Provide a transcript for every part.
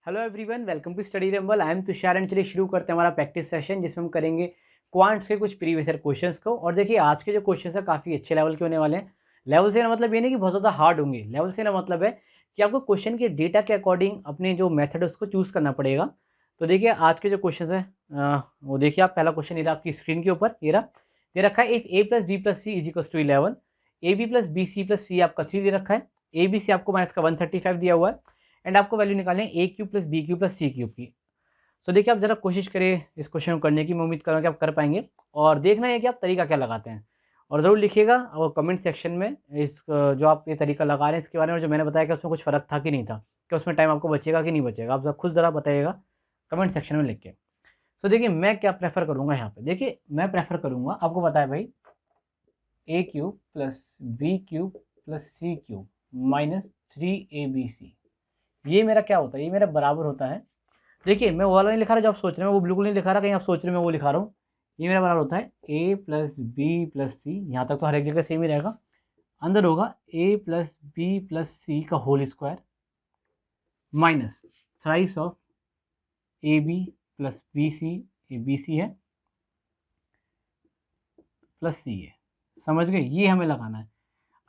Hello everyone, welcome to study rumble. I am Tushar and चलिए शुरू करते हैं हमारा प्रैक्टिस सेशन, जिसमें हम करेंगे क्वांट्स के कुछ प्रीवियस ईयर क्वेश्चंस को। और देखिए आज के जो क्वेश्चंस है काफ़ी अच्छे लेवल के होने वाले हैं। लेवल से ना मतलब ये नहीं कि बहुत ज़्यादा हार्ड होंगे, लेवल से ना मतलब है कि आपको क्वेश्चन के डेटा के अकॉर्डिंग अपने जो मेथड है उसको चूज़ करना पड़ेगा। तो देखिए आज के जो क्वेश्चन है वो देखिए आप। पहला क्वेश्चन ये रहा आपकी स्क्रीन के ऊपर, ये रहा, दे रखा है if A plus B plus C is equals to 11, A B plus B C plus C आपका 3 दे रखा है, ए बी सी आपको माइनस का 135 दिया हुआ है, एंड आपको वैल्यू निकालनी है A cube plus B cube plus C cube की। सो देखिए आप जरा कोशिश करिए इस क्वेश्चन को करने की, मैं उम्मीद कर रहा हूँ कि आप कर पाएंगे। और देखना है कि आप तरीका क्या लगाते हैं, और ज़रूर लिखिएगा और कमेंट सेक्शन में इस जो आप ये तरीका लगा रहे हैं इसके बारे में, जो मैंने बताया कि उसमें कुछ फ़र्क था कि नहीं था, कि उसमें टाइम आपको बचेगा कि नहीं बचेगा, आप खुद ज़रा बताइएगा कमेंट सेक्शन में लिख के। सो देखिए मैं क्या प्रेफर करूँगा यहाँ पे, देखिए मैं प्रेफर करूँगा, आपको पता है भाई, A cube plus B cube plus C cube minus 3ab, ये मेरा क्या होता है, ये मेरा बराबर होता है। देखिए मैं वो वाला नहीं लिखा रहा जो आप सोच रहे हैं, वो बिल्कुल नहीं लिखा रहा, कहीं आप सोच रहे हैं मैं वो लिखा रहा हूँ। ये मेरा बराबर होता है ए प्लस बी प्लस सी, यहाँ तक तो हर एक जगह सेम ही रहेगा। अंदर होगा ए प्लस बी प्लस सी का whole square minus thrice of A B plus B c, a b c है प्लस सी है। समझ गए, ये हमें लगाना है।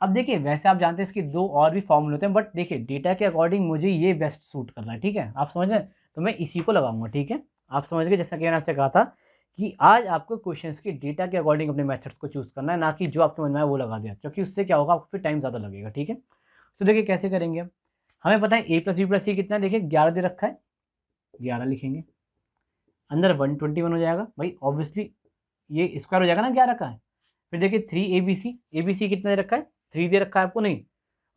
अब देखिए वैसे आप जानते हैं इसके दो और भी फॉर्मूले होते हैं, बट देखिए डेटा के अकॉर्डिंग मुझे ये बेस्ट सूट कर रहा है, ठीक है, आप समझ रहे हैं, तो मैं इसी को लगाऊंगा, ठीक है। आप समझ गए, जैसा कि मैंने आपसे कहा था कि आज आपको क्वेश्चंस की डेटा के अकॉर्डिंग अपने मेथड्स को चूज करना है, ना कि जो आपके मन में है वो लगा दिया, क्योंकि उससे क्या होगा, आपको फिर टाइम ज़्यादा लगेगा, ठीक है। तो देखिए कैसे करेंगे हम, हमें पता है ए प्लस बी प्लस सी कितना है, देखिए 11 दे रखा है, 11 लिखेंगे, अंदर 121 हो जाएगा भाई, ऑब्वियसली ये स्क्वायर हो जाएगा ना 11 का है। फिर देखिए 3ab, ए बी सी कितना दे रखा है, 3 दे रखा है आपको, नहीं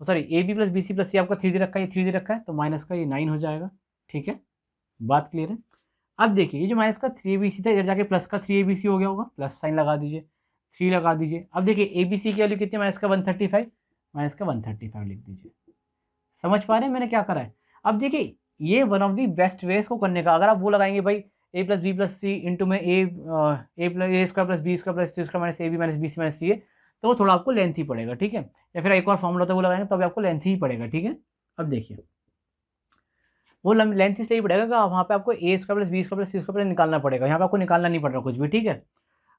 sorry, A B plus B C plus C आपका 3 दे रखा है, ये 3 दे रखा है, तो माइनस का ये 9 हो जाएगा, ठीक है, बात क्लियर है। अब देखिए ये जो माइनस का 3ab था, इधर जाके प्लस का 3ab हो गया होगा, प्लस साइन लगा दीजिए, 3 लगा दीजिए। अब देखिए ए बी सी की वैल्यू कितनी है, माइनस का 135, माइनस का 135 लिख दीजिए। समझ पा रहे हैं मैंने क्या करा है। अब देखिए ये one of the best way इसको करने का, अगर आप वो लगाएंगे भाई A plus B plus C into में A plus A square plus B square plus C square minus A B minus B C minus C A, तो वो थोड़ा आपको लेंथ ही पड़ेगा, ठीक है। या फिर एक और फॉर्मूला होता है वो लगाएंगे तो भी आपको लेंथ ही पड़ेगा, ठीक है। अब देखिए वो लेंथ इसलिए पड़ेगा कि वहाँ पे आपको A square plus B square plus C square निकालना पड़ेगा, यहाँ पे आपको निकालना नहीं पड़ रहा कुछ भी, ठीक है।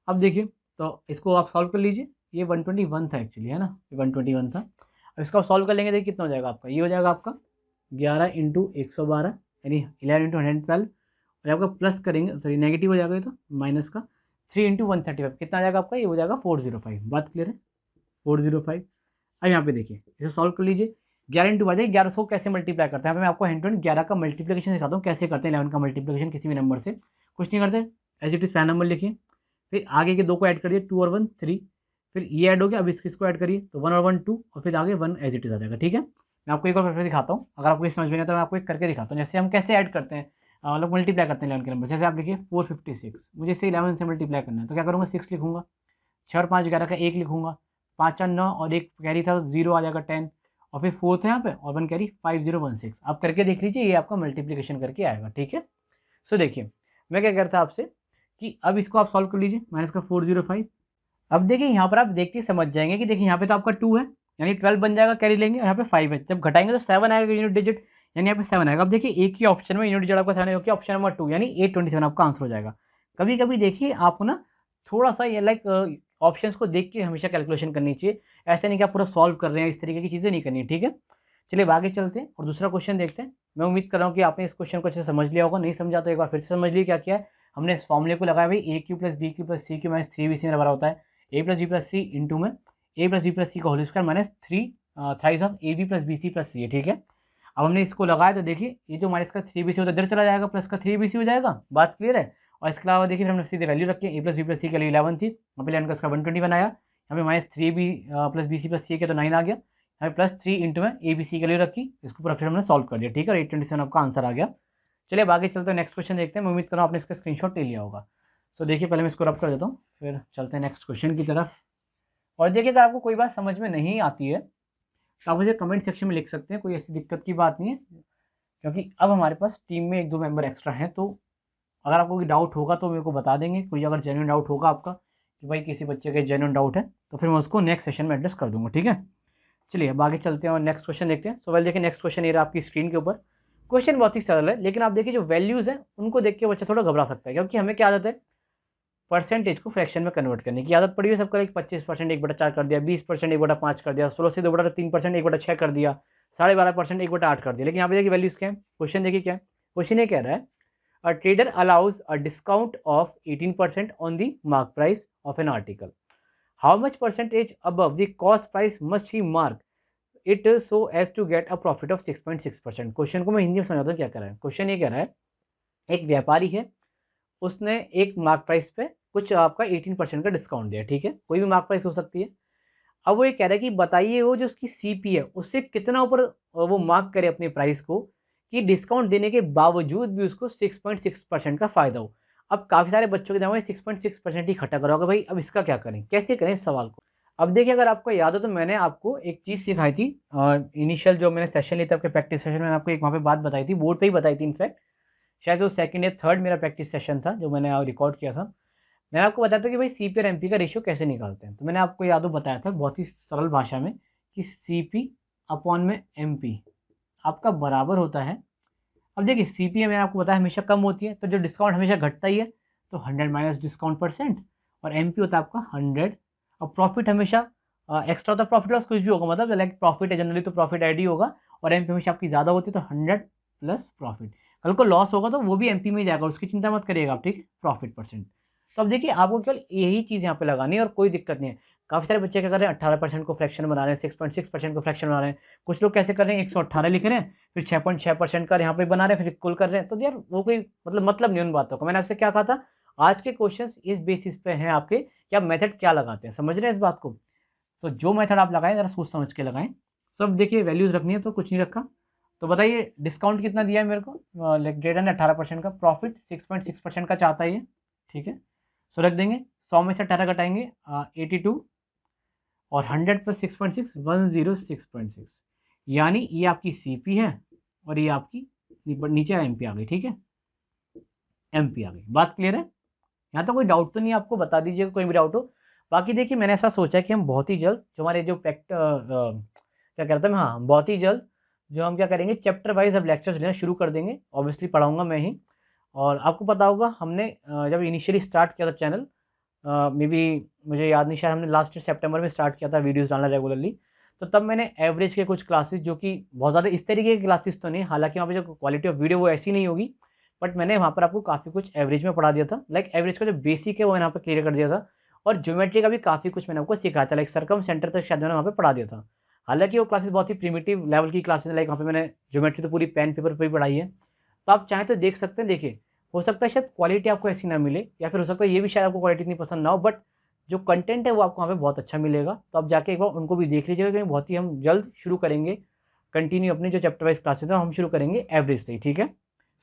अब देखिए तो इसको आप सॉल्व कर लीजिए, ये 121 था एक्चुअली, है ना, ये 121 था। अब इसको आप सॉल्व कर लेंगे, देखिए कितना हो जाएगा आपका, ये हो जाएगा आपका 11 इंटू 112 यानी 11 इंटू 112, और आपका प्लस करेंगे, सॉरी नेगेटिव हो जाएगा ये, तो माइनस का 3 इंटू 135 कितना आ जाएगा आपका, ये हो जाएगा 405, बात क्लियर है, 405। अब यहाँ पे देखिए इसे सॉल्व कर लीजिए, 11 इंटू बाजू 1100 को कैसे मल्टीप्लाई करते हैं, यहाँ पे मैं आपको हैंड टू हैंड 11 का मल्टीप्लिकेशन सिखाता हूँ, कैसे करते हैं 11 का मल्टीप्लिकेशन किसी भी नंबर से, कुछ नहीं करते, एज इट इज पहला नंबर लिखिए, फिर आगे के दो को ऐड करिए, 2 और 1 3, फिर ये ऐड हो गया, अब इसको ऐड करिए तो 1 और 1 2, और फिर आगे 1 एज इट इज आ जाएगा, ठीक है। मैं आपको एक और करके दिखाता हूँ, अगर आपको ये समझ में नहीं आता, मैं आपको एक करके दिखाता हूँ, जैसे हम कैसे ऐड करते हैं, मतलब मल्टीप्लाई करते हैं 11 के नंबर। जैसे आप लिखिए 456, मुझे इसे 11 से मल्टीप्लाई करना है, तो क्या करूँगा, 6 लिखूंगा, 6 और 5 11 का 1 लिखूंगा, 5 4 9 और एक कैरी था 0 आ जाएगा 10, और फिर 4 है यहाँ पे और 1 कैरी 5016। आप करके देख लीजिए, ये आपका मल्टीप्लिकेशन करके आएगा, ठीक है। सो देखिए मैं क्या करता आपसे कि अब इसको आप सॉल्व कर लीजिए, माइनस का 405। अब देखिए यहाँ पर आप देखते ही समझ जाएंगे कि देखिए यहाँ पे तो आपका 2 है, यानी 12 बन जाएगा, कैरी लेंगे, और यहाँ पे 5 है, जब घटाएंगे तो 7 आएगा यूनिट डिजिट, यानी यहाँ पे 7 आएगा। अब देखिए एक ही ऑप्शन में यूनिट डिजिट आपका 7 आएगा, ऑप्शन नंबर 2 यानी 827 आपका आंसर हो जाएगा। कभी कभी देखिए आपको ना थोड़ा सा ये लाइक ऑप्शंस को देख के हमेशा कैलकुलेशन करनी चाहिए, ऐसा नहीं कि आप पूरा सॉल्व कर रहे हैं, इस तरीके की चीज़ें नहीं करनी है, ठीक है। चलिए आगे चलते हैं और दूसरा क्वेश्चन देखते हैं। मैं उम्मीद कर रहा हूँ कि आपने इस क्वेश्चन को अच्छे से समझ लिया होगा, नहीं समझा तो एक बार फिर से समझ लिया क्या किया है हमने। इस फॉर्मूले को लगाया भाई, A cube plus B cube plus C cube minus 3bc मेरा बराबर होता है A plus B plus C into में ए प्लस बी प्लस सी का whole square minus 3 thrice of A B plus B C plus C है, ठीक है। अब हमने इसको लगाया तो देखिए ये जो माइनस का 3bc होता है इधर चला जाएगा, प्लस का 3bc हो जाएगा, बात क्लियर है। और इसके अलावा देखिए फिर हमने सीधे वैल्यू रखी है, A plus B plus C के लिए 11 थी, यहाँ पे 11 का इसका 120 बनाया, यहाँ पे minus 3b plus B C plus C के तो 9 आ गया, यहाँ पे प्लस 3 इंटू में ए बी सी के लिए रखी, इसको पूरा फिर हमने सॉल्व कर दिया, ठीक है, 827 आपका आंसर आ गया। चलिए अब आगे चलते हैं, नेक्स्ट क्वेश्चन देखते हैं, मैं उम्मीद कर रहा हूँ आपने इसका स्क्रीनशॉट ले लिया होगा। सो देखिए पहले मैं इसको रब कर देता हूँ, फिर चलते हैं नेक्स्ट क्वेश्चन की तरफ। और देखिए अगर आपको कोई बात समझ में नहीं आती है तो आप मुझे कमेंट सेक्शन में लिख सकते हैं, कोई ऐसी दिक्कत की बात नहीं है, क्योंकि अब हमारे पास टीम में 1-2 मेंबर एक्स्ट्रा हैं, तो अगर आपको कोई डाउट होगा तो मेरे को बता देंगे, कोई अगर जेन्युइन डाउट होगा आपका कि भाई किसी बच्चे के जेन्युइन डाउट है, तो फिर मैं उसको नेक्स्ट सेशन में एड्रेस कर दूंगा, ठीक है। चलिए अब आगे चलते हैं और नेक्स्ट क्वेश्चन देखते हैं। सो वेल देखिए नेक्स्ट क्वेश्चन ये रहा आपकी स्क्रीन के ऊपर। क्वेश्चन बहुत ही सरल है, लेकिन आप देखिए जो वैल्यूज़ हैं उनको देख के बच्चा थोड़ा घबरा सकता है, क्योंकि हमें क्या आदत है परसेंटेज को फ्रैक्शन में कन्वर्ट करने की आदत पड़ी है सबका। 25% 1/4 कर दिया, 20% 1/5 कर दिया, 16 से 2/3% 1/6 कर दिया, 12.5% 1/8 कर दिया। लेकिन यहाँ पे देखिए वैल्यूज़ क्या है, क्वेश्चन देखिए क्या है। क्वेश्चन ये कह रहा है a trader allows a discount of 18% on the mark price of an article. How much percentage above the cost price must he mark it so as to get a profit of 6.6%। Question को मैं हिंदी में समझाता हूँ क्या कर रहा है। Question ये कह रहा है एक व्यापारी है, उसने एक मार्क प्राइस पे कुछ आपका 18% का डिस्काउंट दिया, ठीक है, कोई भी मार्क प्राइस हो सकती है। अब वो ये कह रहा है कि बताइए वो जो उसकी सीपी है उससे कितना ऊपर वो मार्क करे अपने प्राइस को कि डिस्काउंट देने के बावजूद भी उसको 6.6% का फ़ायदा हो। अब काफ़ी सारे बच्चों के दिमाग में 6.6% ही खटा करा होगा, भाई अब इसका क्या करें, कैसे करें इस सवाल को। अब देखिए अगर आपको याद हो तो मैंने आपको एक चीज़ सिखाई थी इनिशियल जो मैंने सेशन लिया था आपके प्रैक्टिस सेशन में, मैंने आपको एक वहाँ पे बात बताई थी, बोर्ड पे ही बताई थी इनफैक्ट, शायद वो सेकंड या थर्ड मेरा प्रैक्टिस सेशन था जो मैंने रिकॉर्ड किया था। मैंने आपको बताया था कि भाई सीपी और एमपी का रेशियो कैसे निकालते हैं। तो मैंने आपको याद हो बताया था बहुत ही सरल भाषा में कि सीपी अपॉन में एमपी आपका बराबर होता है। अब देखिए सीपी मैंने आपको बताया हमेशा कम होती है, तो जो डिस्काउंट हमेशा घटता ही है, तो 100 माइनस डिस्काउंट परसेंट, और एमपी होता है आपका 100। और प्रॉफिट हमेशा एक्स्ट्रा होता है, प्रॉफिट लॉस कुछ भी होगा, मतलब लाइक प्रॉफिट है जनरली तो प्रॉफिट आईडी होगा, और एमपी हमेशा आपकी ज़्यादा होती है तो 100 प्लस प्रॉफिट। कल को लॉस होगा तो वो भी एमपी में ही जाएगा, उसकी चिंता मत करिएगा आप, ठीक है, प्रॉफिट परसेंट। तो अब देखिए आपको केवल यही चीज़ यहाँ पे लगानी है और कोई दिक्कत नहीं है। काफ़ी सारे बच्चे क्या कर रहे हैं 18% को फ्रैक्शन बना रहे हैं, 6.6% को फ्रैक्शन बना रहे हैं, कुछ लोग कैसे कर रहे हैं 118 लिख रहे हैं, फिर 6.6% का यहाँ पे बना रहे हैं, फिर कुल कर रहे हैं। तो यार वो कोई मतलब नहीं उन बातों का। मैंने आपसे क्या कहा था, आज के क्वेश्चंस इस बेसिस पे हैं आपके कि आप मेथड क्या लगाते हैं, समझ रहे हैं इस बात को। तो जो मेथड आप लगाएं ज़रा सोच समझ के लगाएं। सब देखिए वैल्यूज़ रखनी है तो कुछ नहीं रखा। तो बताइए डिस्काउंट कितना दिया है मेरे को, लाइक 18% का, प्रॉफिट 6.6% का चाहता है ये, ठीक है। सो रख देंगे, 100 में से 18 घटाएंगे 82, और 100 प्लस 6.6 106.6, यानी ये आपकी सीपी है और ये आपकी नीचे एमपी आ गई, ठीक है, एमपी आ गई। बात क्लियर है, यहाँ तो कोई डाउट तो नहीं है आपको, बता दीजिएगा कोई भी डाउट हो। बाकी देखिए मैंने ऐसा सोचा है कि हम बहुत ही जल्द जो हमारे जो क्या कहते हैं, हाँ बहुत ही जल्द जो हम क्या करेंगे चैप्टर वाइज अब लेक्चर्स लेना शुरू कर देंगे। ऑब्वियसली पढ़ाऊंगा मैं ही, और आपको पता होगा हमने जब इनिशियली स्टार्ट किया था चैनल, मे बी मुझे याद नहीं, शायद हमने लास्ट सितंबर में स्टार्ट किया था वीडियोस डालना रेगुलरली। तो तब मैंने एवरेज के कुछ क्लासेस, जो कि बहुत ज़्यादा इस तरीके की क्लासेस तो नहीं, हालांकि वहाँ पे जो क्वालिटी ऑफ वीडियो वो ऐसी नहीं होगी, बट मैंने वहाँ पर आपको काफ़ी कुछ एवरेज में पढ़ा दिया था। लाइक एवरेज का जो बेसिक है वो मैंने यहाँ पर क्लियर कर दिया था, और ज्योमेट्री का भी काफ़ी कुछ मैंने आपको सिखाया था, लाइक सर्कम सेंटर तक शायद मैंने वहाँ पे पढ़ा दिया था। हालांकि वो क्लासेस बहुत ही प्रिमिटिव लेवल की क्लासेस, लाइक वहाँ पे मैंने ज्योमेट्री तो पूरी पेन पेपर पर ही पढ़ाई है। तो आप चाहें तो देख सकते हैं, देखिए हो सकता है शायद क्वालिटी आपको ऐसी ना मिले, या फिर हो सकता है ये भी शायद आपको क्वालिटी इतनी पसंद ना हो, बट जो कंटेंट है वो आपको वहाँ पे बहुत अच्छा मिलेगा। तो आप जाके एक बार उनको भी देख लीजिएगा, क्योंकि बहुत ही हम जल्द शुरू करेंगे कंटिन्यू अपने जो चैप्टर वाइज क्लासेस है हम शुरू करेंगे एवरेज से ही, ठीक है।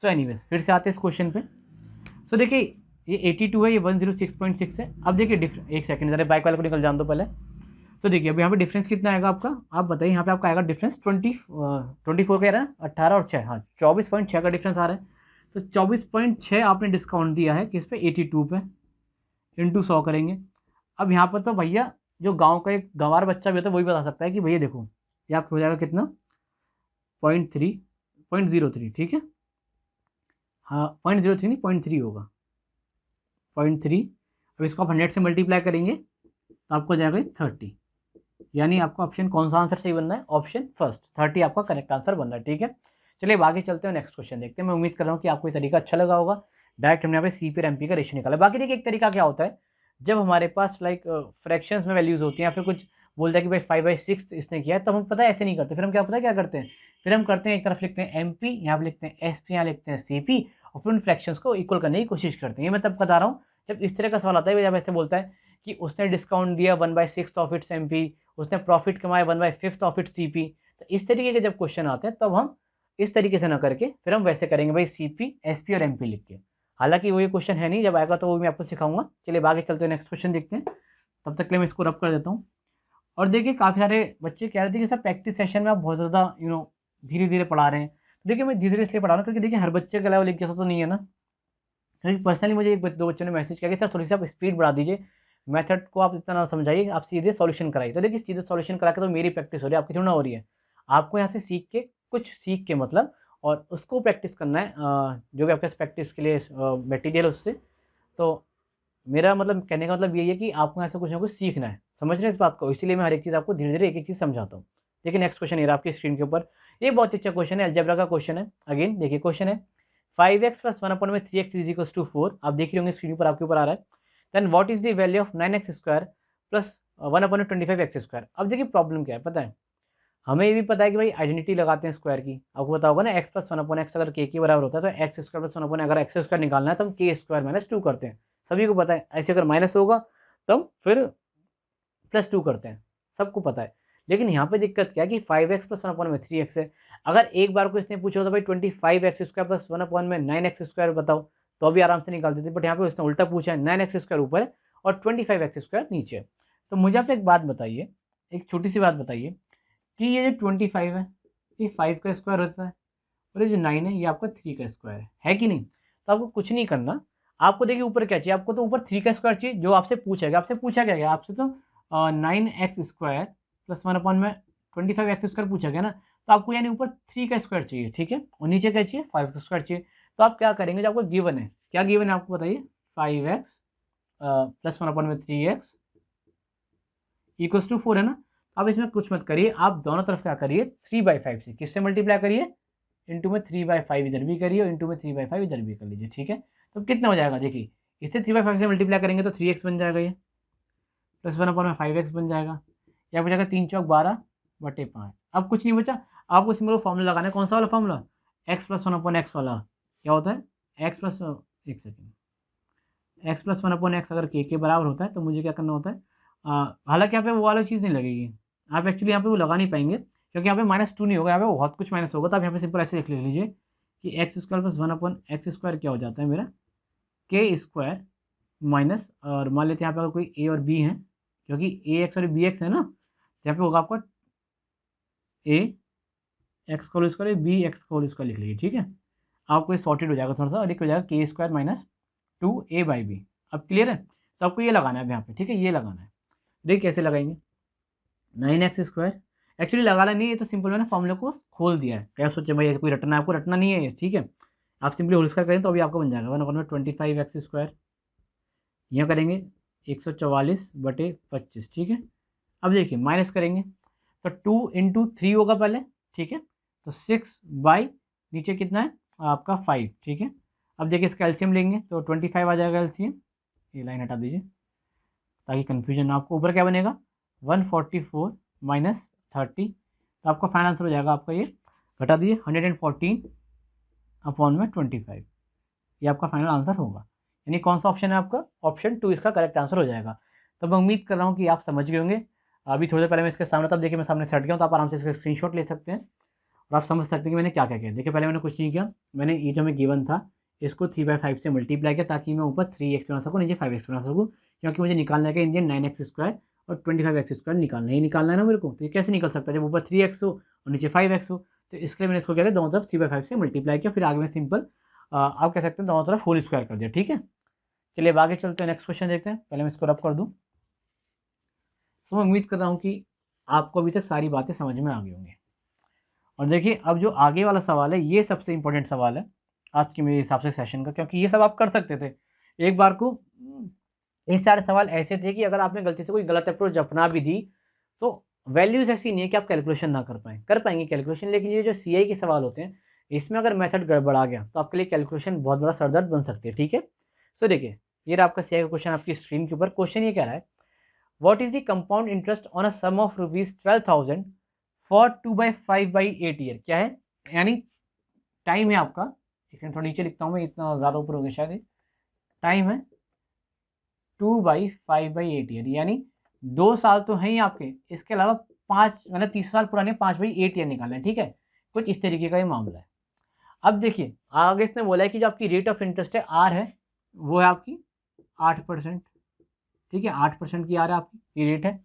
सो एनीवेज फिर से आते हैं इस क्वेश्चन पे। सो देखिए ये 82 है, ये 106.6 है। अब देखिए एक सेकंड जरा बाइक वाले को निकल जान दो पहले। तो देखिए अब यहाँ पे डिफरेंस कितना आएगा आपका, आप बताइए। यहाँ पे आपका आएगा डिफरेंस 24 कह रहा है, 18 और 6, हाँ 24.6 का डिफरेंस आ रहा है। तो 24.6 आपने डिस्काउंट दिया है किस पे, 82 पे, इंटू 100 करेंगे। अब यहाँ पर तो भैया जो गांव का एक गंवार बच्चा भी होता है वही बता सकता है कि भैया देखो ये आपको हो जाएगा कितना, 0.03, ठीक है, हाँ 0.03 नहीं 0.3 होगा, 0.3। अब इसको आप 100 से मल्टीप्लाई करेंगे तो आपको हो जाएगा 30, यानी आपका ऑप्शन कौन सा आंसर सही बनना है, ऑप्शन फर्स्ट 30 आपका करेक्ट आंसर बन रहा है, ठीक है। चलिए अब आगे चलते हैं, नेक्स्ट क्वेश्चन देखते हैं। मैं उम्मीद कर रहा हूँ कि आपको ये तरीका अच्छा लगा होगा। डायरेक्ट हमने यहाँ पे सीपी और एमपी का रेशियो निकाला। बाकी देखिए एक तरीका क्या होता है, जब हमारे पास लाइक फ्रैक्शंस में वैल्यूज़ होती हैं, या फिर कुछ बोलता है कि भाई 5/6 इसने किया है, तब हम पता है ऐसे नहीं करते, फिर हम क्या करते हैं, फिर हम करते हैं एक तरफ लिखते हैं एमपी, यहाँ पे लिखते हैं एसपी, यहाँ लिखते हैं सीपी, और फिर उन फ्रैक्शंस को इक्वल करने की कोशिश करते हैं। ये मैं तब बता रहा हूँ जब इस तरह का सवाल आता है, जब ऐसे बोलता है कि उसने डिस्काउंट दिया 1/6 ऑफ इट्स एमपी, उसने प्रॉफिट कमाया 1/5 ऑफ इट्स सीपी। तो इस तरीके के जब क्वेश्चन आते हैं तब हम इस तरीके से ना करके फिर हम वैसे करेंगे भाई सीपी एसपी और एमपी लिख के। हालांकि वो ये क्वेश्चन है नहीं, जब आएगा तो वो मैं आपको सिखाऊंगा। चलिए आगे चलते हैं, नेक्स्ट क्वेश्चन देखते हैं। तब तक के लिए मैं इसको रब कर देता हूँ। और देखिए काफ़ी सारे बच्चे कह रहे थे कि सर प्रैक्टिस सेशन में आप बहुत ज़्यादा धीरे धीरे पढ़ा रहे हैं। देखिए मैं धीरे धीरे इसलिए पढ़ा रहा हूँ क्योंकि देखिए हर बच्चे का लेवल एक जैसा तो नहीं है ना। क्योंकि पर्सनली मुझे एक दो बच्चों ने मैसेज किया कि सर थोड़ी सी आप स्पीड बढ़ा दीजिए, मेथड को आप इतना ना समझाइए, आप सीधे सॉल्यूशन कराइए। तो देखिए सीधे सॉल्यूशन करा के तो मेरी प्रैक्टिस हो रही है, आपकी थोड़ा ना हो रही है। आपको यहाँ से सीख के मतलब और उसको प्रैक्टिस करना है, जो भी आपके पास प्रैक्टिस के लिए मटेरियल है उससे। तो मेरा मतलब कहने का मतलब यही है कि आपको ऐसा कुछ ना कुछ सीखना है, समझ रहे हैं इस बात को, इसीलिए मैं हर एक चीज़ आपको धीरे धीरे एक एक चीज़ समझाता हूँ। देखिए नेक्स्ट क्वेश्चन ये रहा आपकी स्क्रीन के ऊपर, ये बहुत ही अच्छा क्वेश्चन है, अलजेब्रा का क्वेश्चन है। अगेन देखिए क्वेश्चन है 5x plus 1/3x is equal to 4। आप देख रहे होंगे स्क्रीन पर आपके ऊपर आ रहा है। Then what is the value of 9x square plus 1/25x square. अब देखिए प्रॉब्लम क्या है पता है, हमें ये भी पता है कि भाई आइडेंटिटी लगाते हैं स्क्वायर की, आपको पता होगा ना x प्लस 1/x अगर k के बराबर होता है तो x स्क्वायर प्लस 1/, अगर x स्क्वायर निकालना है तो हम k स्क्वायर माइनस 2 करते हैं, सभी को पता है। ऐसे अगर माइनस होगा तो हम फिर प्लस 2 करते हैं, सबको पता है। लेकिन यहाँ पे दिक्कत क्या है कि 5x प्लस 1/3x है। अगर एक बार को इसने पूछा होता भाई 25x square plus 1/9x square बताओ, तो अभी आराम से निकाल देते, बट यहाँ पे उसने उल्टा पूछा है, 9x स्क्वायर ऊपर है और 25x स्क्वायर नीचे है। तो मुझे आप एक बात बताइए, एक छोटी सी बात बताइए कि ये जो 25 है ये 5 का स्क्वायर होता है, और ये जो 9 है ये आपका 3 का स्क्वायर है कि नहीं। तो आपको कुछ नहीं करना, आपको देखिए ऊपर क्या चाहिए, आपको तो ऊपर 3 का स्क्वायर चाहिए, जो आपसे पूछा गया, आपसे पूछा क्या गया, आपसे तो 9x square plus 1/25x square पूछा गया ना। तो आपको यानी ऊपर 3 का स्क्वायर चाहिए, ठीक है, और नीचे क्या चाहिए 5 का स्क्वायर चाहिए। तो आप क्या करेंगे, जो आपको गिवन है, क्या गिवन है आपको बताइए, 5x plus 1/3x equals to 4 है ना। अब इसमें कुछ मत करिए, आप दोनों तरफ क्या करिए 3/5 से, किससे मल्टीप्लाई करिए, इंटू में 3/5 इधर भी करिए और इंटू में 3/5 इधर भी कर लीजिए, ठीक है। तो कितना हो जाएगा देखिए, इससे 3/5 से मल्टीप्लाई करेंगे तो 3x बन जाएगा ये, प्लस 1/5x बन जाएगा, या बन जाएगा 3 चौक 12/5। अब कुछ नहीं बचा, आपको सिंपल फॉर्मूला लगाना है, कौन सा वाला फॉर्मूला, x प्लस 1/x वाला। क्या होता है x प्लस, एक सेकेंड, x प्लस 1/x अगर k के बराबर होता है तो मुझे क्या करना होता है, हालांकि यहाँ पे वो वाला चीज़ नहीं लगेगी, आप एक्चुअली यहाँ पे वो लगा नहीं पाएंगे क्योंकि यहाँ पे -2 नहीं होगा, यहाँ पे बहुत कुछ माइनस होगा। तो आप यहाँ पे सिंपल ऐसे लिख लीजिए कि x square plus 1/x square क्या हो जाता है मेरा, k स्क्वायर माइनस, और मान लेते हैं यहाँ पे अगर कोई a और b है, क्योंकि ए एक्स और बी एक्स है ना, यहाँ पे होगा आपका a एक्स का होल स्क्वायर बी एक्स का होल स्क्वायर लिख लीजिए, ठीक है। आपको ये सॉर्टेड हो जाएगा थोड़ा सा, और एक हो जाएगा k स्क्वायर माइनस 2a/b। अब क्लियर है, तो आपको ये लगाना है अब यहाँ पे, ठीक है, ये लगाना है। देखिए कैसे लगाएंगे, 9x स्क्वायर एक्चुअली लगाना नहीं है, तो सिंपल मैंने फॉर्मूले को खोल दिया है, क्या सोचे भाई ऐसे कोई रटना है, आपको रटना नहीं है ये, ठीक है। आप सिंपली होल स्क्वायर करें तो अभी आपको बन जाएगा 1/25x स्क्वायर, यहाँ करेंगे 144/25, ठीक है। अब देखिए माइनस करेंगे तो 2 × 3 होगा पहले, ठीक है, तो 6 नीचे कितना है आपका 5, ठीक है। अब देखिए इसका एलसीएम लेंगे तो 25 आ जाएगा एलसीएम, ये लाइन हटा दीजिए ताकि कन्फ्यूजन ना, आपको ऊपर क्या बनेगा 144 माइनस 30, तो आपका फाइनल आंसर हो जाएगा आपका ये, घटा दीजिए 114/25, ये आपका फाइनल आंसर होगा। यानी कौन सा ऑप्शन है आपका, ऑप्शन 2 इसका करेक्ट आंसर हो जाएगा। तो मैं उम्मीद कर रहा हूँ कि आप समझ गए होंगे। अभी थोड़ी देर पहले मैं इसके सामने, तब देखिए मैं सामने से हट गया हूँ, तो आप आराम से इसका स्क्रीनशॉट ले सकते हैं और आप समझ सकते हैं कि मैंने क्या क्या किया। देखिए पहले मैंने कुछ नहीं किया, मैंने ये जो मैं गिवन था इसको 3/5 से मल्टीप्लाई किया ताकि मैं ऊपर 3x बना सकूँ, नीचे 5x बना सकूँ, क्योंकि मुझे निकालना है इंडियन 9x स्क्वायर और 25x स्क्वायर निकालना ही निकालना है ना मेरे को। तो ये कैसे निकल सकता है जब ऊपर 3x हो और नीचे 5x हो। तो इसके लिए मैंने इसको क्या किया, दोनों तरफ 3/5 से मल्टीप्लाई किया, फिर आगे में सिंपल आप कह सकते हैं दोनों तरफ होल स्क्वायर कर दिया, ठीक है। चलिए अब आगे चलते हैं, नेक्स्ट क्वेश्चन देखते हैं, पहले मैं इसको रब कर दूँ। तो मैं उम्मीद कर रहा हूँ कि आपको अभी तक सारी बातें समझ में आ गई होंगी। और देखिए अब जो आगे वाला सवाल है ये सबसे इंपॉर्टेंट सवाल है आज के मेरे हिसाब से सेशन का, क्योंकि ये सब आप कर सकते थे एक बार को। ये सारे सवाल ऐसे थे कि अगर आपने गलती से कोई गलत अप्रोच अपना भी दी तो वैल्यूज ऐसी नहीं है कि आप कैलकुलेशन ना कर पाएँ, कर पाएंगे कैलकुलेशन, लेकिन ये जो सीआई के सवाल होते हैं इसमें अगर मेथड गड़बड़ा गया तो आपके लिए कैलकुलेशन बहुत बड़ा सरदर्द बन सकती है, ठीक है। सो देखिए ये रहा आपका सीआई का क्वेश्चन आपकी स्क्रीन के ऊपर। क्वेश्चन ये कह रहा है what is the compound interest on a sum of ₹12,000 for 2/5/8 year. क्या है, यानी टाइम है आपका, इसमें थोड़ा नीचे लिखता हूँ मैं, इतना ज़्यादा ऊपर हो गया शायद, टाइम है 2/5/8 ईयर, यानी 2 साल तो हैं ही आपके, इसके अलावा 5 मतलब 30 साल पुराने 5/8 ईयर निकालना है, ठीक है। कुछ इस तरीके का ये मामला है। अब देखिए आगे इसने बोला है कि जो आपकी रेट ऑफ इंटरेस्ट है आर है, वो है आपकी 8%, ठीक है, 8% की आर है आपकी, ये रेट है।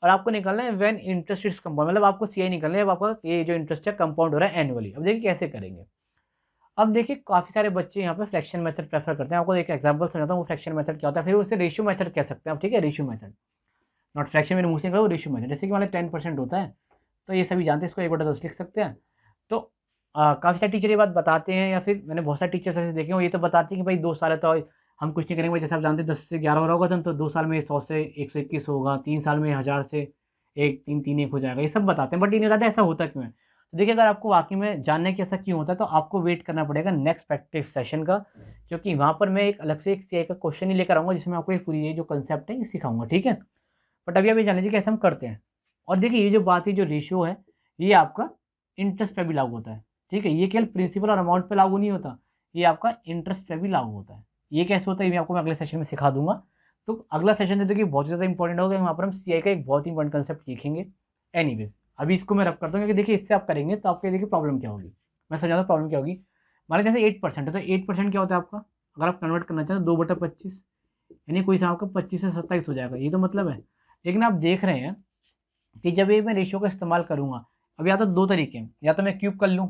और आपको निकालना है व्हेन इंटरेस्ट इज कंपाउंड, मतलब आपको सीआई निकालना है जब आपका ये जो इंटरेस्ट है कंपाउंड हो रहा है एनुअली। अब देखिए कैसे करेंगे। अब देखिए काफ़ी सारे बच्चे यहाँ पे फ्रैक्शन मेथड प्रेफर करते हैं, आपको एक एग्जांपल समझाता हूँ वो फ्रैक्शन मेथड क्या होता है, फिर उसे रेशियो मेथड कह सकते हैं आप, ठीक है, रेशियो मेथड, नॉट फ्रैक्शन मेरे मुँह से निकला, वो रेशियो मेथड। जैसे कि मतलब 10% होता है तो ये सभी जानते हैं, इसको 1/10 लिख सकते हैं। तो काफ़ी सारे टीचर ये बात बताते हैं, या फिर मैंने बहुत सारे टीचर्स ऐसे देखे हैं, ये तो बताते हैं कि भाई 2 साल है तो हम कुछ नहीं करेंगे भाई, जैसे आप जानते हैं 10 से 11 हो रहा होगा तो 2 साल में 100 से 121 होगा, 3 साल में 1000 से 1 3 3 1 हो जाएगा, ये सब बताते हैं। बट ये नहीं बताते ऐसा होता क्यों है। तो देखिए, अगर आपको वाक़ई में जानना है कि ऐसा क्यों होता है, तो आपको वेट करना पड़ेगा नेक्स्ट प्रैक्टिस सेशन का, क्योंकि वहाँ पर मैं एक अलग से एक सीआई का क्वेश्चन ही लेकर आऊँगा, जिसमें आपको ये पूरी ये जो कंसेप्ट है ये सिखाऊँगा, ठीक है? बट अभी आप ये जान लीजिए कैसे हम करते हैं। और देखिए, ये जो बात है, जो रेशियो है, ये आपका इंटरेस्ट पे भी लागू होता है, ठीक है? ये केवल प्रिंसिपल और अमाउंट पे लागू नहीं होता, ये आपका इंटरेस्ट पे भी लागू होता है। ये कैसे होता है, ये मैं आपको अगले सेशन में सिखा दूँगा। तो अगला सेशन तो देखिए बहुत ज़्यादा इंपॉर्टेंट होगा, वहाँ पर हम सीआई का एक बहुत ही इंपॉर्टेंट कंसेप्ट सीखेंगे। एनीवेज़, अभी इसको मैं रब करता हूँ, क्योंकि देखिए इससे आप करेंगे तो आपके देखिए प्रॉब्लम क्या होगी। मैं समझाता हूँ प्रॉब्लम क्या होगी। मान लीजिए जैसे 8% है, तो 8% क्या होता है आपका, अगर आप कन्वर्ट करना चाहें तो 2/25, यानी कोई सा आपका 25 से 27 हो जाएगा, ये तो मतलब है। लेकिन आप देख रहे हैं कि जब ये मैं रेशियो का इस्तेमाल करूँगा, अब या तो 2 तरीके हैं, या तो मैं क्यूब कर लूँ,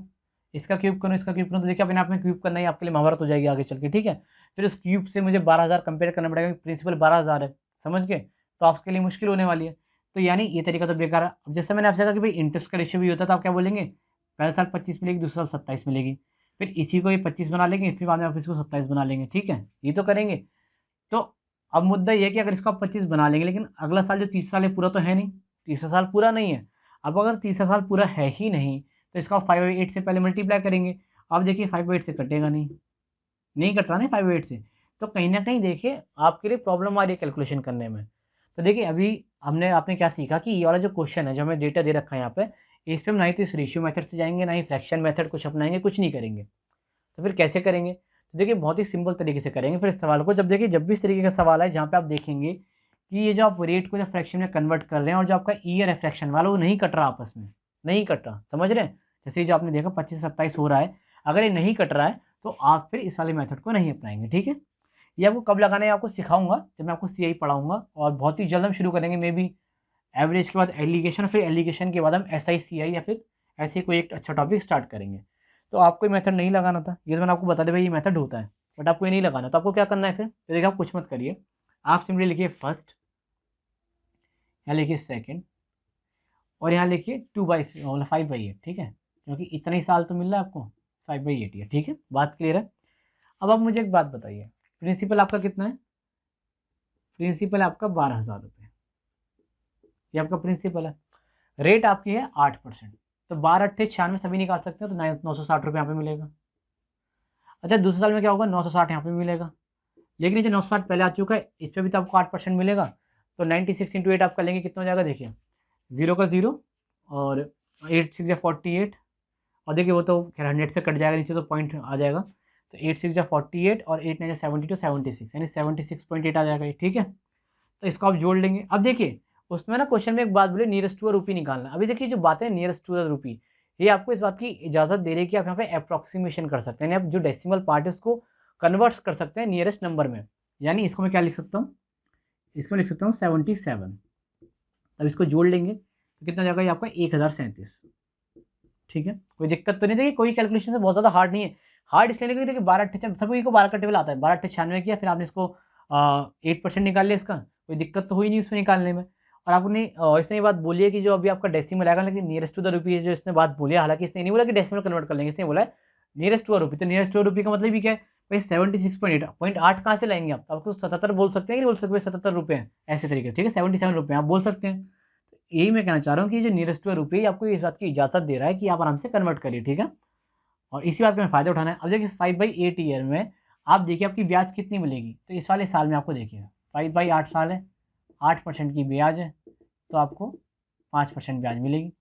इसका क्यूब करूँ, इसका क्यूब करूँ, तो देखिए अपने आप में क्यूब करना ही आपके लिए महाभारत हो जाएगी आगे चल के, ठीक है? फिर उस क्यूब से मुझे 12,000 कंपेयर करना पड़ेगा, प्रिंसिपल 12,000 है, समझ गए? तो आपके लिए मुश्किल होने वाली है। तो यानी ये तरीका तो बेकार है। अब जैसे मैंने आपसे कहा कि भाई इंटरेस्ट का रेशियो भी होता है, तो आप क्या बोलेंगे? पहले साल 25 मिलेगी, दूसरे साल 27 मिलेगी। फिर इसी को ये 25 बना लेंगे, फिर बाद में आप इसको 27 बना लेंगे, ठीक है? ये तो करेंगे। तो अब मुद्दा ये है कि अगर इसको आप 25 बना लेंगे, लेकिन अगला साल जो तीसरा साल है पूरा तो है नहीं, तीसरा साल पूरा नहीं है। अब अगर तीसरा साल पूरा है ही नहीं, तो इसका 5/8 से पहले मल्टीप्लाई करेंगे। अब देखिए 5/8 से कटेगा नहीं, नहीं कट रहा ना 5/8 से। तो कहीं न कहीं देखिए आपके लिए प्रॉब्लम आ रही है कैलकुलेशन करने में। तो देखिए अभी आपने क्या सीखा कि ये वाला जो क्वेश्चन है, जो हमें डेटा दे रखा है यहाँ पे, इस पे हम ना ही तो इस रेशियो मेथड से जाएँगे, ना ही फ्रैक्शन मेथड कुछ अपनाएँगे, कुछ नहीं करेंगे। तो फिर कैसे करेंगे? तो देखिए बहुत ही सिंपल तरीके से करेंगे फिर इस सवाल को। जब भी इस तरीके का सवाल है जहाँ पे आप देखेंगे कि ये जो आप रेट को जब फ्रैक्शन में कन्वर्ट कर रहे हैं, और जो आपका ईयर है फ्रैक्शन वाला, वो नहीं कट रहा आपस में, नहीं कट रहा, समझ रहे हैं? जैसे ये जो आपने देखा 25-27 हो रहा है, अगर ये नहीं कट रहा है तो आप फिर इस वाले मेथड को नहीं अपनाएँगे, ठीक है? ये आपको कब लगाना है आपको सिखाऊँगा, जब मैं आपको सीआई पढ़ाऊँगा, और बहुत ही जल्द हम शुरू करेंगे, मे बी एवरेज के बाद एलिगेशन, फिर एलिगेशन के बाद हम एसआई, सीआई, या फिर ऐसे ही कोई एक अच्छा टॉपिक स्टार्ट करेंगे। तो आपको ये मेथड नहीं लगाना था, ये तो मैंने आपको बता दिया भाई ये मेथड होता है, बट आपको ये नहीं लगाना, तो आपको क्या करना है फिर? तो देखिए आप कुछ मत करिए, आप सिंपली लिखिए फर्स्ट, यहाँ लिखिए सेकंड, और यहाँ लिखिए 2/मतलब 5/8, ठीक है? क्योंकि इतना ही साल तो मिल रहा है आपको, 5/8 ही है, ठीक है? बात क्लियर है? अब आप मुझे एक बात बताइए, प्रिंसिपल आपका कितना है? प्रिंसिपल आपका 12,000 रुपये, ये आपका प्रिंसिपल है। रेट आपकी है 8%, तो 12 × 8 = 96 सभी निकाल सकते हैं, तो 960 रुपये यहाँ पे मिलेगा। अच्छा, दूसरे साल में क्या होगा? 960 यहाँ पे मिलेगा, लेकिन ये जो 960 पहले आ चुका है, इस पे भी तो आपको 8% मिलेगा। तो 96 × 8 आप कर लेंगे, कितना हो जाएगा देखिए, 0 का 0, और 8 6 × 48, और देखिए वो तो खैर 100 से कट जाएगा नीचे, तो पॉइंट आ जाएगा। तो 8 6 × 48 और 8 9 72, 76, यानी 76.8 आ जाएगा ये, ठीक है? तो इसको आप जोड़ लेंगे। अब देखिए उसमें ना क्वेश्चन में एक बात बोले, नियरेस्ट टू अ रुपी निकालना। अभी देखिए जो बात है नियरेस्ट टू अ रुपी, ये आपको इस बात की इजाज़त दे रही है कि आप यहाँ पे अप्रॉक्सीमेशन कर सकते हैं, यानी आप जो डेसिमल पार्ट है उसको कन्वर्ट कर सकते हैं नियरेस्ट नंबर में। यानी इसको मैं क्या लिख सकता हूँ? इसको लिख सकता हूँ 77। अब इसको जोड़ लेंगे तो कितना जाएगा ये आपका 1037, ठीक है? कोई दिक्कत तो नहीं, देखिए कोई कैलकुलेशन से बहुत ज़्यादा हार्ड नहीं है। हार्ड इसलिए नहीं, क्योंकि देखिए 12 सभी को 12 का टेबल आता है, 12 किया, फिर आपने इसको 8% निकाल लिया, इसका कोई दिक्कत तो हुई नहीं उसमें निकालने में। और आपने इसने ये बात बोली है कि जो अभी आपका डेसिमल आएगा, लेकिन नियरेस्ट टू द रुपी जो इसने बात बोली है, हालांकि इसने नहीं बोला कि डेसिमल कन्वर्ट कर लेंगे, इसने बोला है नियरेस्ट टू अ रुपी। तो नियरेस्ट टू अ रुपी का मतलब ही क्या है भाई? 76.8 कहाँ से लाएंगे आप? तो आपको 77 बोल सकते हैं कि नहीं बोल सकते भाई? 77 रुपये हैं ऐसे तरीके से, ठीक है? 77 रुपये आप बोल सकते हैं। यही मैं कहना चाह रहा हूँ कि जो नियरेस्ट टू रुपये आपको इस बात की इजाज़त दे रहा है कि आप आराम से कन्वर्ट करिए, ठीक है? और इसी बात का हमें फ़ायदा उठाना है। अब देखिए 5/8 ईयर में आप देखिए आपकी ब्याज कितनी मिलेगी, तो इस वाले साल में आपको देखिए 5/8 साल है, 8% की ब्याज है, तो आपको 5% ब्याज मिलेगी।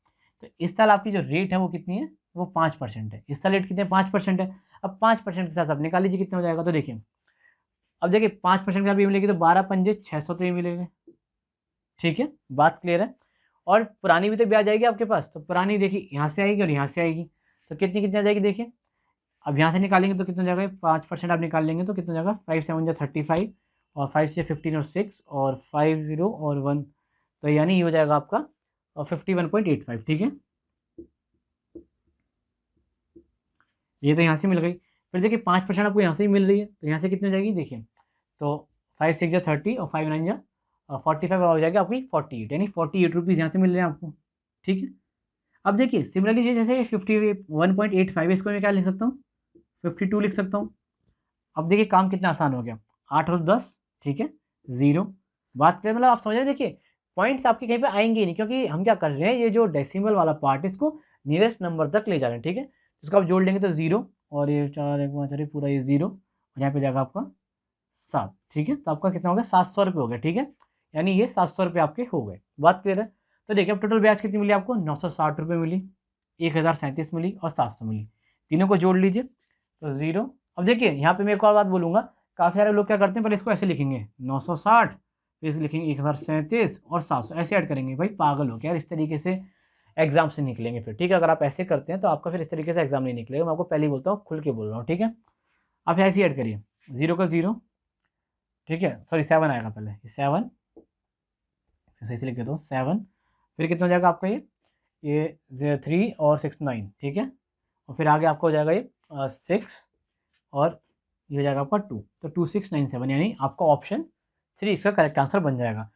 तो इस साल आपकी जो रेट है वो कितनी है? वो 5% है। इस साल रेट कितने? 5% है। अब 5% के साथ आप निकाल लीजिए कितना हो जाएगा। तो देखिए अब देखिए 5% के साथ भी मिलेगी, तो 12 पंजे 600 तो ये मिलेंगे, ठीक है? बात क्लियर है? और पुरानी भी तो ब्याज आएगी आपके पास, तो पुरानी देखिए यहाँ से आएगी और यहाँ से आएगी, तो कितनी कितनी आ जाएगी देखिए। अब यहाँ से निकालेंगे तो कितना हो जाएगा? 5% आप निकाल लेंगे तो कितना हो जाएगा? 5 7 35, और 5 से 15 और 6, और 5 0 और 1, तो यानी ये हो जाएगा आपका 51.85, ठीक है? ये तो यहाँ से मिल गई। फिर देखिए 5% आपको यहाँ से ही मिल रही है, तो यहाँ से कितनी हो जाएगी देखिए, तो 5 6 जा 30 और 5 9 जा 45, और हो जाएगी आपकी 48, यानी 48 रुपीज़ यहाँ से मिल रहे हैं आपको, ठीक है? अब देखिए सिमिलरली जैसे 51.85 इसको मैं क्या लिख सकता हूँ, 52 लिख सकता हूँ। अब देखिए काम कितना आसान हो गया, 8 और 10, ठीक है, 0। बात करें मतलब आप समझ रहे हैं, देखिए पॉइंट्स आपके कहीं पे आएंगे ही नहीं, क्योंकि हम क्या कर रहे हैं, ये जो डेसिमल वाला पार्ट इसको नियरेस्ट नंबर तक ले जा रहे हैं, ठीक है। इसको आप जोड़ लेंगे तो 0 और ये 4 1 5 6 पूरा ये 0 और यहाँ पे जाएगा आपका 7, ठीक है। तो आपका कितना हो गया, 700 रुपये हो गया, ठीक है। यानी ये 700 रुपये आपके हो गए। बात क्लियर है। तो देखिए अब टोटल ब्याज कितनी मिली आपको, 960 रुपये मिली, 1037 मिली और 700 मिली। तीनों को जोड़ लीजिए तो 0। अब देखिए यहाँ पे मैं एक और बात बोलूँगा, काफ़ी सारे लोग क्या करते हैं, पहले इसको ऐसे लिखेंगे 960, फिर इसको लिखेंगे 1037 और 700 ऐसे ऐड करेंगे। भाई पागल हो क्या यार, इस तरीके से एग्जाम से निकलेंगे फिर, ठीक है। अगर आप ऐसे करते हैं तो आपका फिर इस तरीके से एग्जाम नहीं निकलेगा। मैं आपको पहले ही बोलता हूँ, खुल के बोल रहा हूँ, ठीक है। आप ऐसे ही ऐड करिए, 0 का 0, ठीक है, सॉरी 7 आएगा पहले, 7 सही से लिख देता हूँ 7, फिर कितना हो जाएगा आपका ये 3 और 6 9, ठीक है। और फिर आगे आपका हो जाएगा ये 6 और ये हो जाएगा आपका 2, तो 2697 यानी आपका ऑप्शन 3 इसका करेक्ट आंसर बन जाएगा।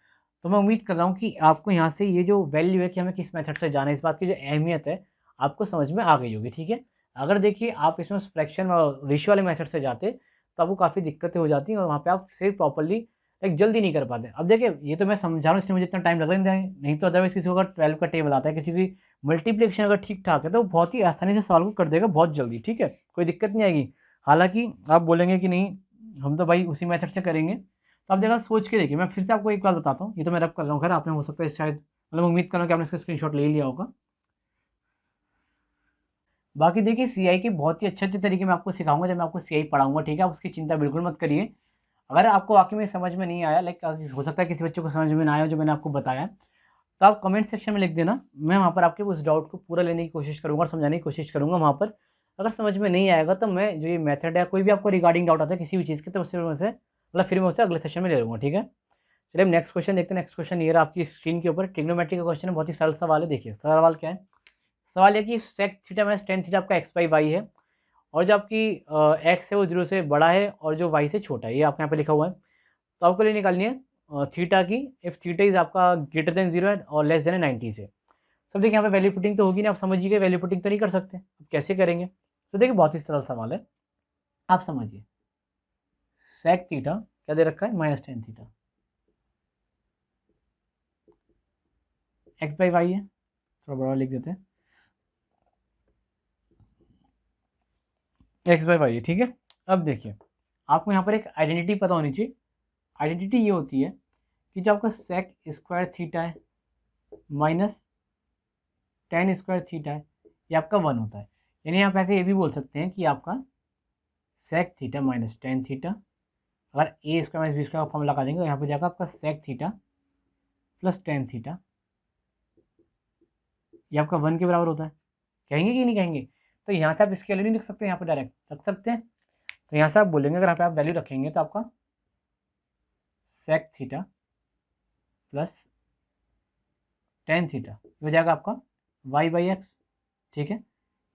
तो मैं उम्मीद कर रहा हूँ कि आपको यहाँ से ये जो वैल्यू है कि हमें किस मेथड से जाना है, इस बात की जो अहमियत है आपको समझ में आ गई होगी, ठीक है। अगर देखिए आप इसमें फ्रैक्शन और रेशियो वाले मेथड से जाते तो आपको काफ़ी दिक्कतें हो जाती हैं और वहाँ पे आप सिर्फ प्रॉपरली लाइक जल्दी नहीं कर पाते। अब देखिए ये तो मैं समझा रहा हूँ, इसलिए मुझे इतना टाइम लग रहा है, नहीं तो अदरवाइज किसी को अगर 12 का टेबल आता है, किसी की मल्टीप्लिकेशन अगर ठीक ठाक है तो बहुत ही आसानी से सवाल को कर देगा बहुत जल्दी, ठीक है, कोई दिक्कत नहीं आएगी। हालांकि आप बोलेंगे कि नहीं हम तो भाई उसी मेथड से करेंगे, तो आप जरा सोच के देखिए। मैं फिर से आपको एक बात बताता हूँ, ये तो मैं रब कर रहा हूँ, खैर आपने हो सकता है शायद मतलब उम्मीद कर रहा हूँ कि आपने इसका स्क्रीनशॉट ले लिया होगा। बाकी देखिए सीआई के बहुत ही अच्छे अच्छे तरीके मैं आपको सिखाऊंगा जब मैं आपको सीआई पढ़ाऊंगा, ठीक है। आप उसकी चिंता बिल्कुल मत करिए। अगर आपको वाकई में समझ में नहीं आया, लाइक हो सकता है किसी बच्चे को समझ में ना आया जो मैंने आपको बताया, तो आप कमेंट सेक्शन में लिख देना, मैं वहाँ पर आपके उस डाउट को पूरा लेने की कोशिश करूँगा और समझाने की कोशिश करूँगा वहाँ पर। अगर समझ में नहीं आएगा तो मैं जो ये मेथड है, कोई भी आपको रिगार्डिंग डाउट आता है किसी भी चीज़ के, तो उससे मैं से मतलब फिर मैं उससे अगले सेशन में ले लूँगा, ठीक है। चलिए हम नेक्स्ट क्वेश्चन देखते हैं। नेक्स्ट क्वेश्चन ये रहा आपकी स्क्रीन के ऊपर, ट्रिग्नोमेट्री का क्वेश्चन है, बहुत ही सरल सवाल है। देखिए सवाल क्या है, सवाल है कि sec theta minus tan theta आपका एक्स बाई वाई है और जो आपकी एक्स है वो 0 से बड़ा है और जो वाई से छोटा है, ये आपके यहाँ पे लिखा हुआ है। तो आपको लिए निकालनी है थीटा की, इफ थीटा इज आपका ग्रेटर देन 0 और लेस देन 90 से। सब देखिए यहाँ पे वैल्यू पुटिंग तो होगी नहीं, आप समझिए वैल्यू पुटिंग तो नहीं कर सकते, अब कैसे करेंगे। तो देखिए बहुत ही सरल सवाल है, आप समझिए। सेक थीटा क्या दे रखा है, minus tan theta, x by y है, थोड़ा बड़ा लिख देते हैं, एक्स बाई वाई है, ठीक है। अब देखिए आपको यहाँ पर एक आइडेंटिटी पता होनी चाहिए। आइडेंटिटी ये होती है कि जो आपका सेक स्क्वायर थीटा है माइनस टेन स्क्वायर थीटा है, ये आपका 1 होता है। यानी आप ऐसे ये भी बोल सकते हैं कि आपका sec theta minus tan theta, अगर a square minus b square का फॉर्मूला लगा देंगे तो यहाँ पे जाकर आपका sec theta plus tan theta, ये आपका 1 के बराबर होता है। कहेंगे कि नहीं कहेंगे, तो यहाँ से आप इसकी वैल्यू नहीं लिख सकते, यहाँ पे डायरेक्ट रख सकते हैं। तो यहाँ से आप बोलेंगे, अगर यहाँ पे आप वैल्यू रखेंगे तो आपका sec theta plus tan theta हो जाएगा आपका वाई बाई एक्स, ठीक है।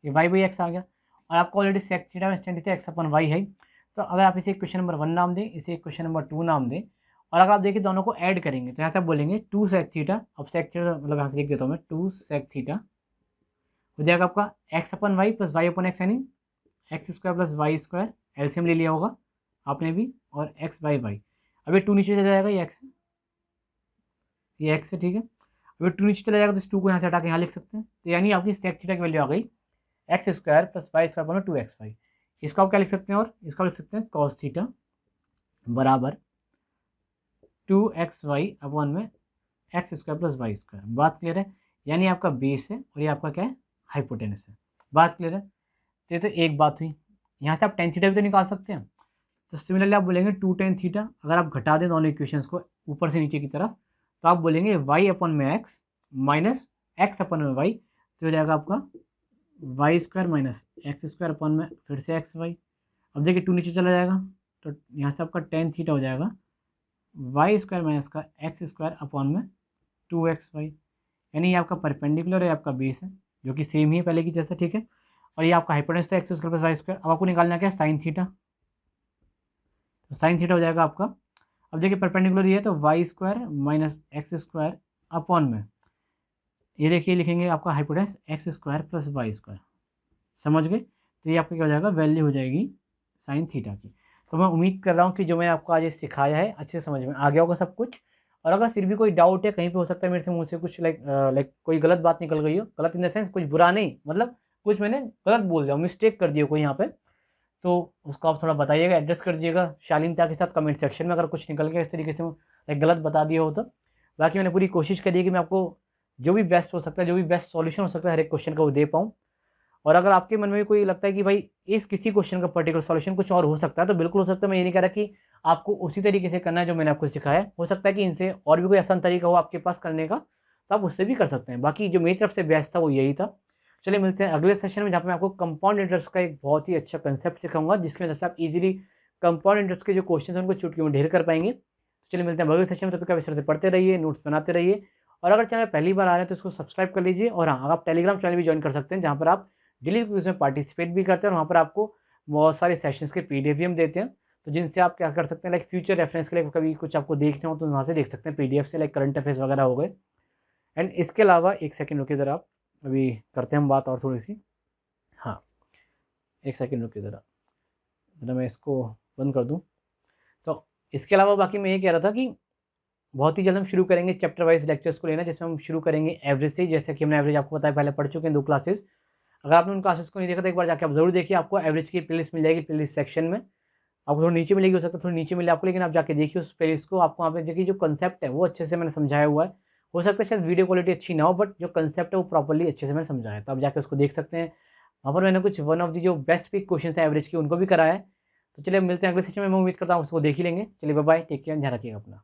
ये वाई बाई एक्स आ गया और आपको ऑलरेडी सेक थीटा में ten theta x upon Y है। तो अगर आप इसे क्वेश्चन नंबर 1 नाम दें, इसे क्वेश्चन नंबर 2 नाम दें, और अगर आप देखिए दोनों को ऐड करेंगे तो यहाँ से आप बोलेंगे 2 सेक थीटा, अब सेक थीटा मतलब यहाँ से लिख देता हूँ मैं, 2 सेक थीटा हो जाएगा आपका x upon y plus y upon x, यानी x square plus y square, LCM ले लिया होगा आपने भी, और एक्स बाई वाई। अब ये 2 नीचे चला जाएगा, ये एक्स है, ठीक है। अभी 2 नीचे चला जाएगा तो इस 2 को यहाँ से हटा के यहाँ लिख सकते हैं। तो यानी आपकी सेक थीटा की वैल्यू आ गई x square plus y square upon 2xy। इसको आप क्या लिख सकते हैं, और इसको लिख सकते हैं कॉस थीटा बराबर 2xy अपॉन में x square plus y square. बात क्लियर है, यानी आपका बेस है और ये आपका क्या है, हाइपोटेनस है। बात क्लियर है। तो ये तो एक बात हुई। यहाँ से आप टेन थीटा भी तो निकाल सकते हैं। तो सिमिलरली आप बोलेंगे 2 टेन थीटा, अगर आप घटा दें दोनों इक्वेशंस को ऊपर से नीचे की तरफ, तो आप बोलेंगे वाई अपन में एक्स माइनस एक्स अपन में वाई, तो हो जाएगा आपका y square minus x square upon में फिर से एक्स वाई। अब देखिए 2 नीचे चला जाएगा तो यहाँ से आपका टेन थीटा हो जाएगा वाई स्क्वायर माइनस का एक्स स्क्वायर अपॉन में 2xy। यानी ये आपका परपेंडिकुलर है, आपका बेस है जो कि सेम ही है पहले की जैसा, ठीक है। और ये आपका हाइपोटेनस था x square plus y square. अब आपको निकालना क्या है, साइन थीटा, तो साइन थीटा हो जाएगा आपका। अब देखिए परपेंडिकुलर ये है तो y square minus x square upon में ये देखिए लिखेंगे आपका hypotenuse x square plus y square, समझ गए। तो ये आपका क्या हो जाएगा, वैल्यू हो जाएगी साइन थीटा की। तो मैं उम्मीद कर रहा हूँ कि जो मैंने आपको आज ये सिखाया है अच्छे से समझ में आ गया होगा सब कुछ। और अगर फिर भी कोई डाउट है कहीं पे, हो सकता है मेरे से मुँह से कुछ लाइक कोई गलत बात निकल गई हो, गलत इन द सेंस कुछ बुरा नहीं, मतलब कुछ मैंने गलत बोल दिया, मिस्टेक कर दिया कोई यहाँ पे, तो उसको आप थोड़ा बताइएगा, एड्रेस कर दीजिएगा शालीनता के साथ कमेंट सेक्शन में, अगर कुछ निकल गया इस तरीके से लाइक गलत बता दिया हो तो। बाकी मैंने पूरी कोशिश करी है कि मैं आपको जो भी बेस्ट हो सकता है, जो भी बेस्ट सॉल्यूशन हो सकता है हर एक क्वेश्चन का वो दे पाऊँ। और अगर आपके मन में भी कोई लगता है कि भाई इस किसी क्वेश्चन का पर्टिकुलर सॉल्यूशन कुछ और हो सकता है, तो बिल्कुल हो सकता है। मैं ये नहीं कह रहा कि आपको उसी तरीके से करना है जो मैंने आपको सिखाया है, हो सकता है कि इनसे और भी कोई आसान तरीका हो आपके पास करने का, तो आप उससे भी कर सकते हैं। बाकी जो मेरी तरफ से बेस्ट था वो यही था। चलिए मिलते हैं अगले सेशन में, जहाँ पे मैं आपको कंपाउंड इंटरेस्ट का एक बहुत ही अच्छा कंसेप्ट सिखाऊंगा, जिसकी वजह से आप इजीली कंपाउंड इंटरेस्ट के जो क्वेश्चन हैं उनको चुटकियों में ढेर कर पाएंगे। तो चलिए मिलते हैं अगले सेशन में, तब तक आप इस तरह से पढ़ते रहिए, नोट्स बनाते रहिए। और अगर चैनल पहली बार आ रहे हैं तो इसको सब्सक्राइब कर लीजिए। और हाँ, आप टेलीग्राम चैनल भी ज्वाइन कर सकते हैं, जहाँ पर आप डेली उसमें पार्टिसिपेट भी करते हैं, और वहाँ पर आपको बहुत सारे सेशंस के पीडीएफ भी हम देते हैं, तो जिनसे आप क्या कर सकते हैं, लाइक फ्यूचर रेफरेंस के लिए कभी कुछ आपको देखना हो तो वहाँ से देख सकते हैं पीडीएफ से, लाइक करंट अफेयर्स वगैरह हो गए। एंड इसके अलावा एक सेकंड रुकिए ज़रा, आप अभी करते हैं हम बात और थोड़ी सी। हाँ, एक सेकंड रुकिए ज़रा, मैं इसको बंद कर दूँ। तो इसके अलावा बाकी मैं ये कह रहा था कि बहुत ही जल्द हम शुरू करेंगे चैप्टर वाइज लेक्चर्स को लेना, जिसमें हम शुरू करेंगे एवरेज से, जैसे कि हमने एवरेज आपको बताया पहले पढ़ चुके हैं 2 क्लासेस। अगर आपने उन क्लासेस को नहीं देखा तो एक बार जाके आप जरूर देखिए, आपको एवरेज की प्लेलिस्ट मिल जाएगी प्लेलिस्ट सेक्शन में, आपको थोड़ी नीचे मिलेगी, हो सकता है थोड़ी नीचे मिले आपको, लेकिन आप जाके देखिए उस प्लेलिस्ट को, आपको वहाँ पे देखिए जो कंसेप्ट है वो अच्छे से मैंने समझाया हुआ है। हो सकता है शायद वीडियो क्वालिटी अच्छी ना हो, बट जो कंसेप्ट है वो प्रॉपर्ली अच्छे से मैंने समझाया है, तो आप जाके उसको देख सकते हैं। वहाँ पर मैंने कुछ वन ऑफ दी जो बेस्ट पिक क्वेश्चन है एवरेज की उनको भी कराया है। तो चलिए मिलते हैं अगले सेशन में, मैं उम्मीद करता हूँ उसको देख ही लेंगे। चलिए बाय बाय, टेक केयर, ध्यान रखिएगा अपना।